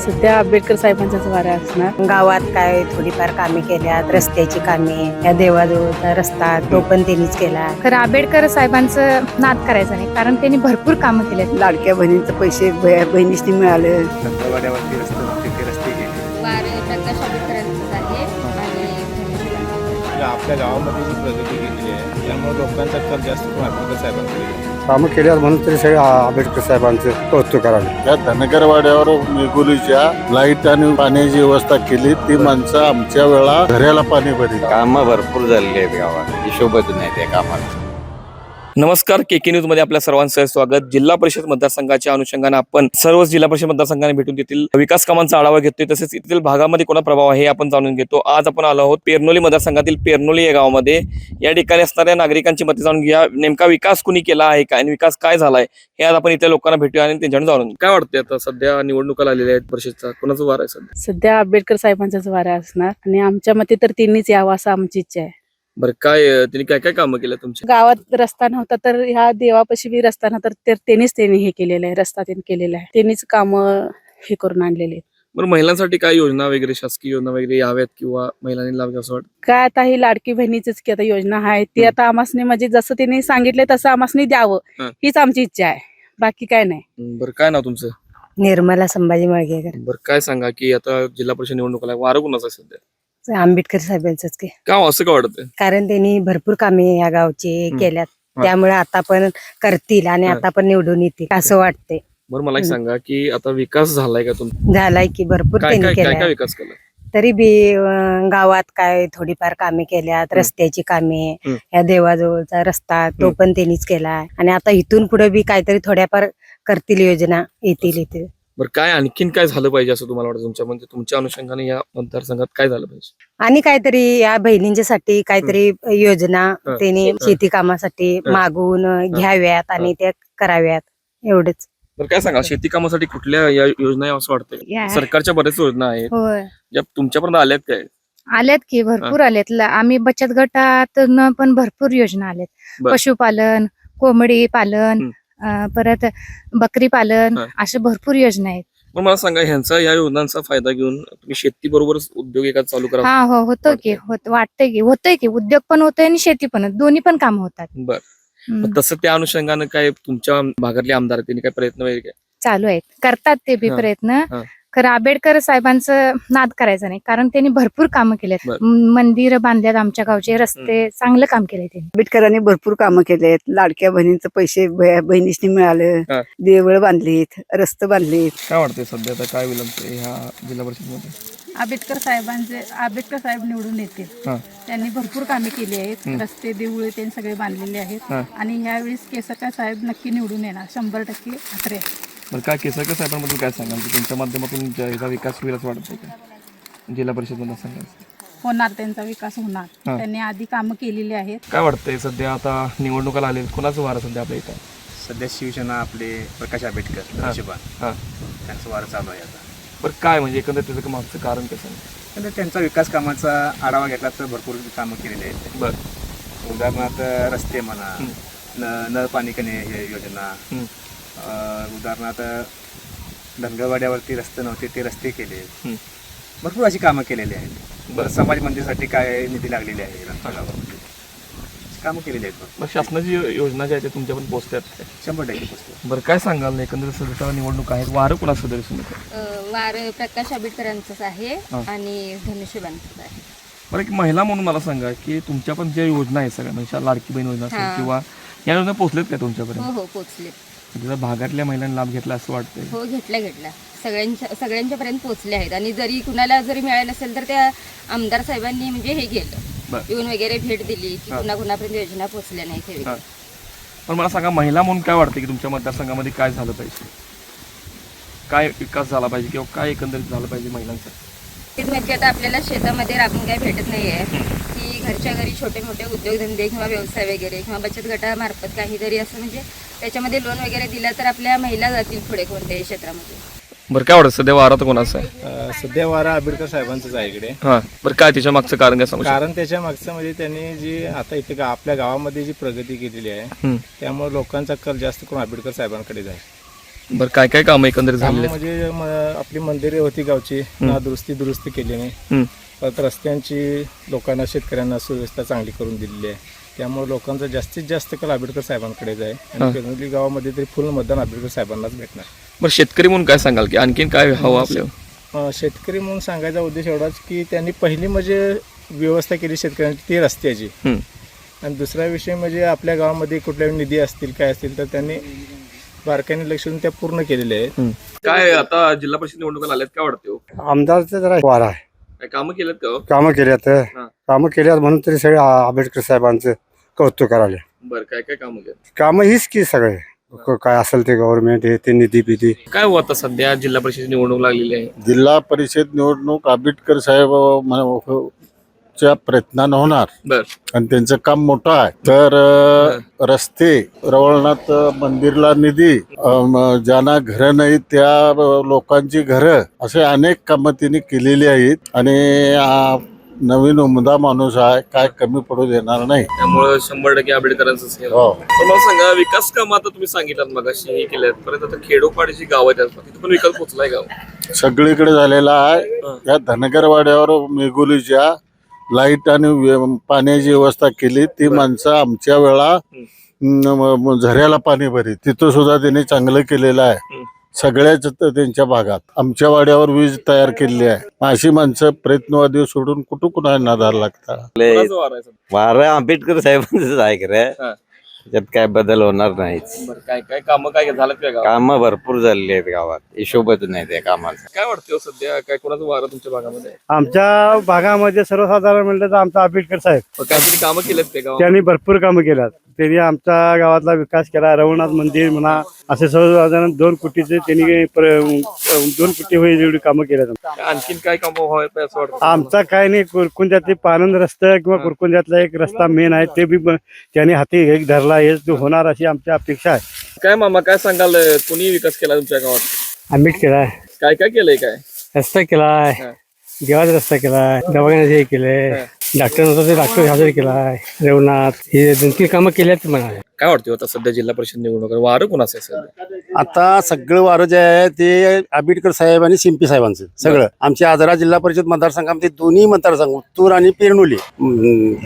सध्या आंबेडकर साहेबांचाच वारा असणार. गावात काय थोडीफार कामे केल्यात, रस्त्याची कामे, या देवाजवळचा रस्ता तो पण त्यांनीच केला. खरं आंबेडकर साहेबांचं नाद करायचं नाही, कारण त्यांनी भरपूर कामं केलेत. लाडक्या बहिणींचे पैसे बहिणीसनी मिळाले. धनगरवाड्यावरती रस्ते गेले. वारे प्रकाश आंबेडकरांचंच आहे आणि आपल्या गावामध्ये जी प्रगती केलेली आहे त्यामुळे लोकांचा कल जास्त आंबेडकर साहेबांकडे कामं केल्यात म्हणून तरी सगळे आंबेडकर साहेबांचं कौतुक करावे. या धनगरवाड्यावर निगुलीच्या लाईट आणि पाण्याची व्यवस्था केली. ती माणसं आमच्या वेळा घराला पाणी भरली. कामं भरपूर झालेली आहेत गावात, हिशोबच नाही त्या कामाला. नमस्कार, केके न्यूज मध्ये आपल्या सर्वांचं स्वागत. जिल्हा परिषद मतदारसंघाच्या अनुषंगाने आपण सर्व जिल्हा परिषद मतदारसंघाने भेटून तेथील विकास कामांचा आढावा घेतोय, तसेच येथील भागामध्ये कोणा प्रभाव आहे आपण जाणून घेतो. आज आपण आलो आहोत पेरनोली मतदारसंघातील पेरनोली या गावामध्ये. या ठिकाणी असणाऱ्या नागरिकांची मते जाणून घ्या. नेमका विकास कुणी केला आहे का आणि विकास काय झालाय हे आज आपण इथल्या लोकांना भेटूया आणि त्यांच्याकडून जाणून घेऊ. काय वाटतंय आता सध्या निवडणुका लागलेल्या आहेत परिषदचा, कोणाचा वार आहे सध्या? सध्या आंबेडकर साहेबांचाच वारा असणार आणि आमच्या मते तर त्यांनीच यावं असं आमची इच्छा आहे. बरं, काय त्यांनी काय काय कामं केलं तुमच्या गावात रस्ता नव्हता तर ह्या देवापाशी बी रस्ता नव्हता तर त्यांनी हे केलेलं आहे, रस्ता त्यांनी केलेला आहे. त्यांनीच काम हे करून आणलेले आहेत. बरं, महिलांसाठी काय योजना वगैरे, शासकीय योजना वगैरे याव्यात किंवा महिलांनी लाभ असं वाटतं? काय आता ही लाडकी बहिणीचीच की आता योजना आहे ती आता आमासनी म्हणजे जसं त्यांनी सांगितलंय तसं आमासनी द्यावं हीच आमची इच्छा आहे, बाकी काय नाही. बरं, काय नाव तुमचं? निर्मला संभाजी मळगेकर. बरं, काय सांगा की आता जिल्हा परिषद निवडणुका वारं कुणाचं आहे सध्या? आंबेडकर साहेबांचंच की, का असं का वाटतंय? कारण त्यांनी भरपूर कामे या गावची केल्यात. त्यामुळे आता पण करतील आणि आता पण निवडून येतील असं वाटतंय. बरं, मला एक सांगा की आता विकास झालाय का तुमचा? झालाय की भरपूर काय त्यांनी काय काय काय केलं. विकास केला? तरी बी गावात काय थोडीफार कामे केल्यात, रस्त्याची कामे, या देवाजवळचा रस्ता तो पण त्यांनीच केला. आणि आता इथून पुढे बी काहीतरी थोड्याफार करतील, योजना येतील इथे. बरं, काय आणखीन काय झालं पाहिजे असं तुम्हाला वाटतं तुमच्या म्हणजे तुमच्या अनुषंगाने या मतदारसंघात काय झालं पाहिजे? आणि काहीतरी या बहिणींच्यासाठी काहीतरी योजना त्यांनी शेती कामासाठी मागून घ्याव्यात आणि त्या कराव्यात, एवढंच. बरं, काय सांगा शेती कामासाठी कुठल्या या योजना आहे असं वाटतंय? सरकारच्या बऱ्याच योजना आहेत होय, ज्या तुमच्यापर्यंत आल्यात काय? आल्यात की भरपूर आल्यात. आम्ही बचत गटातून पण भरपूर योजना आल्यात. बरं. पशुपालन, कोंबडी पालन, परत बकरी पालन, अशा भरपूर योजना आहेत. मग मला सांगा ह्यांचा या योजनांचा फायदा घेऊन तुम्ही शेती बरोबरच उद्योग एका चालू करा? हा हो, होतं की, वाटतंय की होतंय की, उद्योग पण होतोय आणि शेती पण, दोन्ही पण काम होतात. बरं, तसं त्या अनुषंगाने काय तुमच्या भागातले आमदार त्यांनी काय प्रयत्न वगैरे काय चालू आहेत, करतात ते बी प्रयत्न. खरं आंबेडकर साहेबांचं नाद करायचं नाही, कारण त्यांनी भरपूर कामं केलेत. मंदिर बांधल्यात, आमच्या गावचे रस्ते, चांगलं काम केलंय त्यांनी. आंबेडकरांनी भरपूर कामं केलेत. लाडक्या बहिणींचे पैसे बहिणीसनी मिळाले, देवळ बांधलीत, रस्ते बांधलीत. काय वाटतंय सध्या आता काय विलंब ह्या जिल्हा परिषद मध्ये? आंबेडकर साहेब निवडून येतील. त्यांनी भरपूर कामे केली आहेत, रस्ते देऊळे त्यांनी सगळे बांधलेले आहेत. आणि यावेळेस केसरकर साहेब नक्की निवडून येणार, 100% खात्री आहे. बरं, काय केसरकर साहेबांबद्दल काय सांगाल की त्यांच्या माध्यमातून याचा विकास होईल असं वाटतंय का जिल्हा परिषद मतदारसंघात? होणार, त्यांचा विकास होणार. त्यांनी आधी कामं केलेली आहेत. काय वाटतंय सध्या आता निवडणुका लागले, कोणाचं वार सध्या आपल्या इथं? सध्या शिवसेना आपले प्रकाश आंबेडकर त्यांचं वार चालू आहे आता. बरं, काय म्हणजे एकंदर त्याचं मागचं कारण कसं आहे? त्यांचा विकास कामाचा आढावा घेतला तर भरपूर कामं केलेली आहेत. बरं, उदाहरणार्थ रस्ते म्हणा, नळ पाणी कने हे योजना, उदाहरणार्थ धनगरवाड्यावरती रस्ते नव्हते ते रस्ते केले. भरपूर अशी कामं केलेली आहेत. बरं, समाज मंदिरासाठी काय निधी लागलेली आहे, कामं केलेली आहेत. मग शासनाची योजना ज्या आहेत त्या तुमच्यापर्यंत पोहोचतात? 100% पोहोचतात. बरं, काय सांगाल एकंदर सध्या निवडणूक आहेत, वारं कोणाचं दिसून वार प्रकाश आंबेडकरांचंच आहे आणि धनुष्यबाणचंच आहे. बरं, एक महिला म्हणून मला सांगा की तुमच्या पण ज्या योजना आहेत सगळ्या म्हणजे लाडकी बहीण योजना असेल किंवा या योजना पोहोचलेत का तुमच्यापर्यंत? हो, पोहोचलेत. म्हणजे भागातल्या महिलांना लाभ घेतला असं वाटतंय? हो, घेतला सगळ्यांच्या पर्यंत पोहोचले आहेत. आणि जरी कुणाला जरी मिळालं असेल तर त्या आमदार साहेबांनी म्हणजे हे केलं, येऊन वगैरे भेट दिली की कुणापर्यंत योजना पोहोचल्या नाही. पण मला सांगा महिला म्हणून काय वाटतं की तुमच्या मतदारसंघामध्ये काय झालं पाहिजे, काय विकास झाला पाहिजे किंवा काय एकंदरीत झालं पाहिजे महिलांसाठी? म्हणजे आता आपल्याला शेतामध्ये राबून काय भेटत नाहीये की घरच्या घरी छोटे मोठे उद्योगधंदे किंवा व्यवसाय वगैरे किंवा बचत गटामार्फत काहीतरी असं म्हणजे त्याच्यामध्ये लोन वगैरे दिलं तर आपल्या महिला जातील पुढे कोणत्याही क्षेत्रामध्ये. बरं, काय वाटतं सध्या वारा तर कोणाचा आहे? सध्या वारा आंबेडकर साहेबांचंच आहे इकडे. बरं, काय त्याच्या मागचं कारण काय सांगू? कारण त्याच्या मागचं म्हणजे त्यांनी जी आता इथे आपल्या गावामध्ये जी प्रगती केलेली आहे त्यामुळे लोकांचा कल जास्त करून आंबेडकर साहेबांकडे आहे. बरं काय काय काम एकंदरीत झालेले आहेत? म्हणजे आपली मंदिरे होती गावची दुरुस्ती केली हम्म. परत रस्त्यांची लोकांना शेतकऱ्यांना सुव्यवस्था चांगली करून दिलेली आहे. त्यामुळे लोकांचा जास्तीत जास्त कल आंबेडकर साहेबांकडेच आहे आणि पेरनोली गावामध्ये तरी फुल मतदान आंबेडकर साहेबांनाच भेटणार. बरं शेतकरी म्हणून काय सांगाल की आणखीन काय हवं आपल्या? शेतकरी म्हणून सांगायचा उद्देश एवढाच की त्यांनी पहिली म्हणजे व्यवस्था केली शेतकऱ्यांची ती रस्त्याची. आणि दुसरा विषय म्हणजे आपल्या गावामध्ये कुठल्याही निधी असतील काय असतील तर त्यांनी बारकाईने लक्ष देऊन त्या पूर्ण केलेल्या आहेत. काय आता जिल्हा परिषद निवडणुका आल्यात काय वाटते हो? आमदारचं जरा वारा आहे. काय कामं केलेत का हो? कामं केल्यात म्हणून तरी सगळे आंबेडकर साहेबांचं कौतुक करायला. बरं काय काय कामं केलं? कामं हीच की सगळे काय असेल ते गव्हर्नमेंट हे ते निधी बिधी. काय हो आता सध्या जिल्हा परिषद निवडणूक लागलेली आहे? जिल्हा परिषद निवडणूक आंबेडकर साहेब च्या प्रयत्नानं होणार बर आणि त्यांचं काम मोठं आहे. तर रस्ते, रवळनाथ मंदिरला निधी, ज्यांना घरं नाही त्या लोकांची घरं, असे अनेक कामं त्यांनी केलेली आहेत आणि नवीन उमदा माणूस आहे, काय कमी पडू देणार नाही. त्यामुळे 100% आंबेडकरांचंच हे. हो. तर मला सांगा विकास काम आता तुम्ही सांगितलं मगाशी हे केल्यात परत आता खेडोपाडीची गाव आहेत तिथे पण विकास पोहोचलाय गाव सगळीकडे झालेला आहे. या धनगरवाड्यावर मेघोलीच्या लाईट आणि पाण्याची व्यवस्था केली. ती माणसं आमच्या वेळा झऱ्याला पाणी भरी, तिथं सुद्धा त्यांनी चांगलं केलेलं आहे. सगळ्याच त्यांच्या भागात आमच्या वाड्यावर वीज तयार केलेली आहे. अशी माणसं प्रयत्नवादी सोडून कुठं नादार लागतात. वारं आंबेडकर साहेबांचंच आहे खरं, त्यात काय बदल होणार नाहीच. काय काय कामं काय झालं काय गावात? कामं भरपूर झालेली आहेत गावात, हिशोबच नाही त्या कामाचा. काय वाटतं सध्या काय कोणाचं वारं तुमच्या भागामध्ये? आमच्या भागामध्ये सर्वसाधारण म्हणलं तर आमचा आंबेडकर साहेब काय तरी कामं केलेत ते गावात? त्यांनी भरपूर कामं केल्यात. त्यांनी आमच्या गावातला विकास केला. रवळनाथ मंदिर म्हणा असे सर्वसाधारण 2 कोटीचे त्यांनी 2 कोटी होईल एवढी कामं केल्यात. आणखीन काय कामं व्हायला असं वाटतं? आमचा काय नाही, कुरकुंद्यातले पानंद रस्ता किंवा कुरकुंद्यातला एक रस्ता मेन आहे ते बी त्यांनी हाती एक धरला, हे होणार अशी आमची अपेक्षा आहे. काय मामा काय सांगाल कोणी विकास केला तुमच्या गावात? आंबेडकर आहे, काय काय केलंय? काय रस्ता केलाय, देवाचा रस्ता केलाय, दवाखान्याचे हे केलंय, डॉक्टर नव्हतं ते डॉक्टर हजर केलाय, रेवनाथ हे 2-3 कामं केल्यात म्हणाले. काय वाटतं आता सध्या जिल्हा परिषद निवडणूक वारं कोणाचं आहे सध्या? आता सगळं वारं जे आहे ते आंबेडकर साहेब आणि शिंपी साहेबांचं सगळं. आमच्या आजरा जिल्हा परिषद मतदारसंघामध्ये दोन्ही मतदारसंघ उत्तूर आणि पेरनोली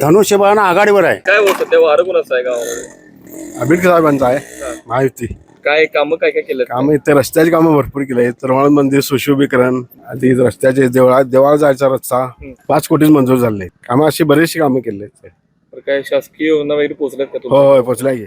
धनुष्यबाण आघाडीवर आहे. काय होत सध्या वारं कोणाचं आहे गावामध्ये? आंबेडकर साहेबांचा आहे माहिती. काय कामं काय काय केलं? कामं इथे रस्त्याची कामं भरपूर केली आहेत. रवळनाथ मंदिर सुशोभीकरण, आधी रस्त्याचे देवळात जायचा रस्ता 5 कोटीच मंजूर झाले. कामं अशी बरीचशी कामं केली आहेत. काय शासकीय योजना वगैरे पोहोचल्यात का होय पोचलाय की.